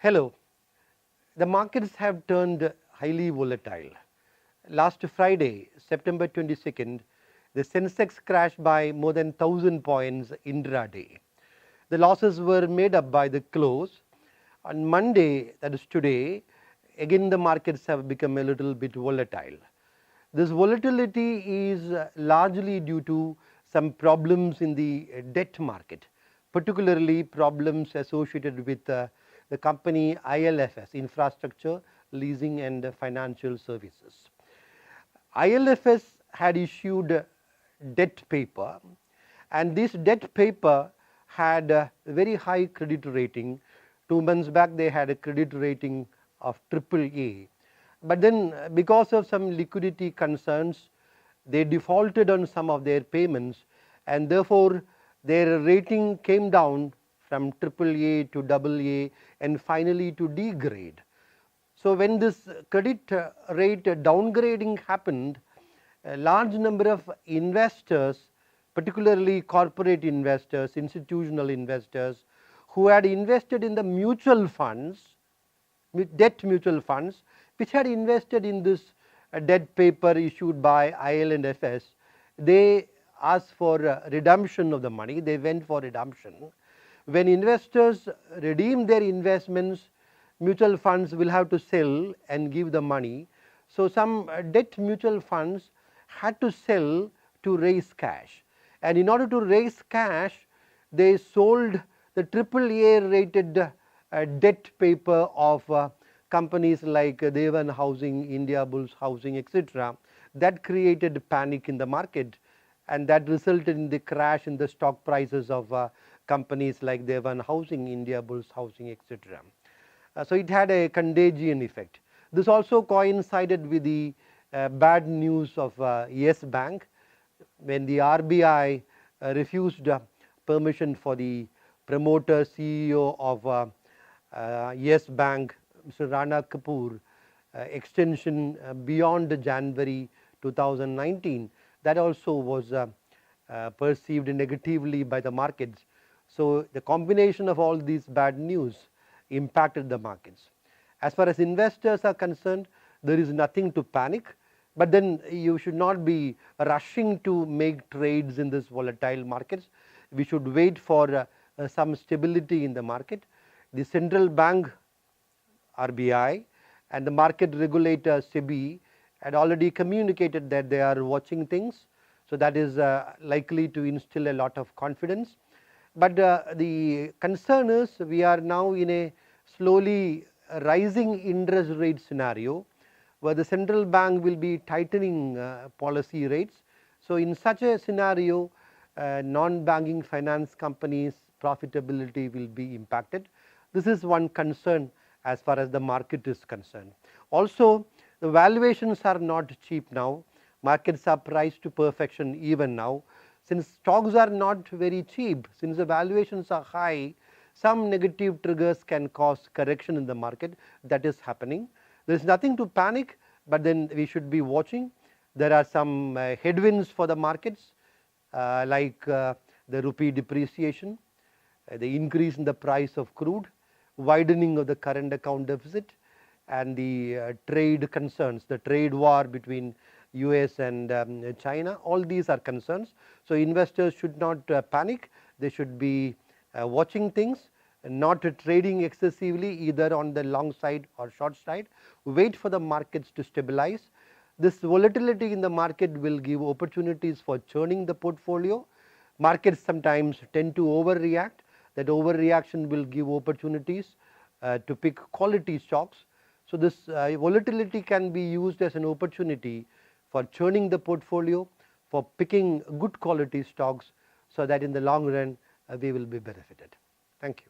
Hello. The markets have turned highly volatile. Last Friday, September 22nd, the Sensex crashed by more than 1,000 points intraday. The losses were made up by the close. On Monday, that is today, again the markets have become a little bit volatile. This volatility is largely due to some problems in the debt market, particularly problems associated with the company ILFS, Infrastructure, Leasing and Financial Services. ILFS had issued debt paper, and this debt paper had a very high credit rating. 2 months back they had a credit rating of AAA, but then because of some liquidity concerns they defaulted on some of their payments, and therefore their rating came down from AAA to AA and finally to D grade. So when this credit rate downgrading happened, a large number of investors, particularly corporate investors, institutional investors, who had invested in the mutual funds, debt mutual funds, which had invested in this debt paper issued by IL&FS, they asked for redemption of the money. They went for redemption. When investors redeem their investments, mutual funds will have to sell and give the money. So some debt mutual funds had to sell to raise cash, and in order to raise cash they sold the AAA rated debt paper of companies like Devan Housing, India Bulls Housing, etc. That created panic in the market, and that resulted in the crash in the stock prices of companies like Devan Housing, India Bulls Housing, etc. So it had a contagion effect. This also coincided with the bad news of Yes Bank, when the RBI refused permission for the promoter CEO of Yes Bank, Mr. Rana Kapoor, extension beyond January 2019. That also was perceived negatively by the markets. So the combination of all these bad news impacted the markets. As far as investors are concerned, there is nothing to panic, but then you should not be rushing to make trades in this volatile markets. We should wait for some stability in the market. The central bank RBI and the market regulator SEBI had already communicated that they are watching things, so that is likely to instill a lot of confidence. But the concern is we are now in a slowly rising interest rate scenario where the central bank will be tightening policy rates. So in such a scenario, non-banking finance companies' profitability will be impacted. This is one concern as far as the market is concerned. Also, the valuations are not cheap now. Markets are priced to perfection even now. Since stocks are not very cheap, since the valuations are high, some negative triggers can cause correction in the market. That is happening. There is nothing to panic, but then we should be watching. There are some headwinds for the markets, like the rupee depreciation, the increase in the price of crude, widening of the current account deficit, and the trade concerns, the trade war between US and China. All these are concerns. So investors should not panic. They should be watching things, not trading excessively either on the long side or short side. Wait for the markets to stabilize. This volatility in the market will give opportunities for churning the portfolio. Markets sometimes tend to overreact. That overreaction will give opportunities to pick quality stocks. So this volatility can be used as an opportunity for churning the portfolio, for picking good quality stocks, so that in the long run we will be benefited. Thank you.